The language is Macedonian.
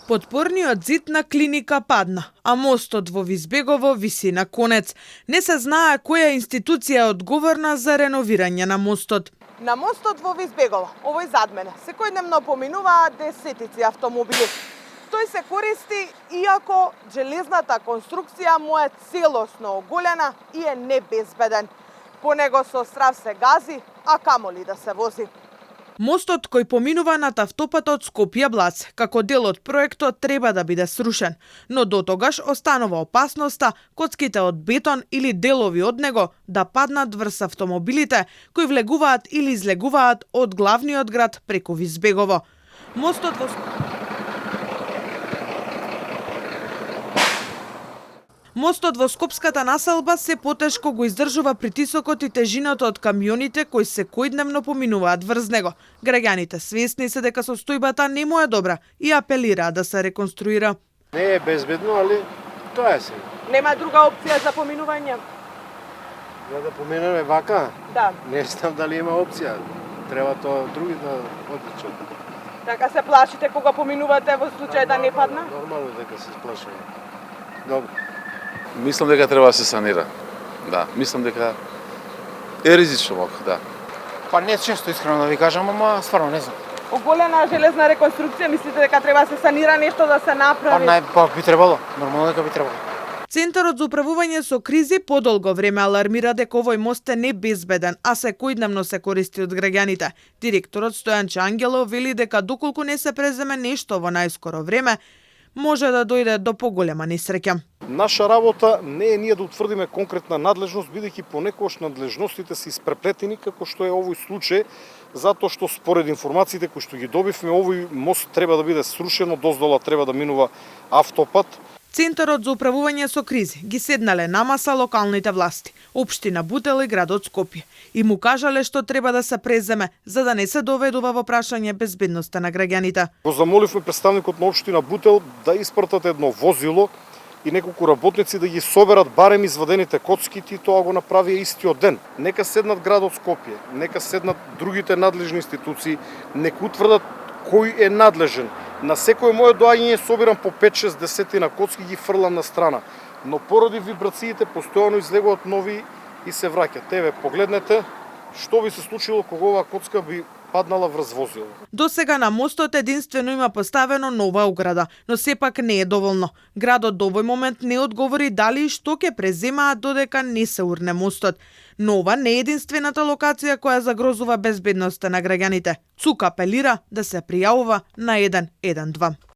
Подпорниот зид на клиника падна, а мостот во Визбегово виси на конец. Не се знае која институција е одговорна за реновирање на мостот. На мостот во Визбегово, овој зад мене, секојдневно поминуваат десетици автомобили. Тој се користи иако железната конструкција му е целосно оголена и е небезбеден. По него со страв се гази, а камоли да се вози. Мостот кој поминува над автопатот Скопје-Блац, како дел од проектот треба да биде срушен, но до тогаш останува опасноста коцките од бетон или делови од него да паднат врз автомобилите кои влегуваат или излегуваат од главниот град преку Визбегово. Мостот во скопската населба се потешко го издржува притисокот и тежината од камионите кои секојдневно поминуваат врз него. Граѓаните свесни се дека состојбата не му е добра и апелираат да се реконструира. Не е безбедно, али тоа е се. Нема друга опција за поминување? Да поминеме вака? Да. Не знам дали има опција. Треба тоа други да одлучат. Така се плашите кога поминувате во случај да не падна? Нормално дека се сплашуваме. Добро. Мислам дека треба да се санира. Да, мислам дека е ризично малку, да. Па не често, искрено да ви кажам, ама стварно не знам. Оголена железна реконструкција, мислите дека треба да се санира нешто да се направи? Па би требало, нормално дека би требало. Центарот за управување со кризи подолго време алармира дека овој мост е небезбеден, а секојдневно се користи од граѓаните. Директорот Стојанче Ангелов вели дека доколку не се преземе нешто во најскоро време, може да дојде до поголема несреќа. Наша работа не е ние да утврдиме конкретна надлежност, бидејќи понекогаш надлежностите се испреплетени, како што е овој случај, затоа што според информациите кои што ги добивме, овој мост треба да биде срушен, од доздола треба да минува автопат. Центарот за управување со кризи ги седнале на маса локалните власти, општина Бутел и градот Скопје, и му кажале што треба да се преземе за да не се доведува во прашање безбедноста на граѓаните. Го замоливме представникот на општина Бутел да испратат едно возило и неколку работници да ги соберат барем извадените коцки, и тоа го направија истиот ден. Нека седнат градот Скопје, нека седнат другите надлежни институции, нека утврдат кој е надлежен. На секој моје доаѓање собирам по 5-6 десетина коцки, ги фрлам на страна. Но поради вибрациите постојано излегуваат нови и се враќаат. Еве, погледнете што би се случило кога оваа коцка би паднала врз возило. До сега на мостот единствено има поставено нова ограда, но сепак не е доволно. Градот до овој момент не одговори дали и што ќе преземаат додека не се урне мостот. Но ова не е единствената локација која загрозува безбедноста на граѓаните. ЦУК апелира да се пријавува на 112.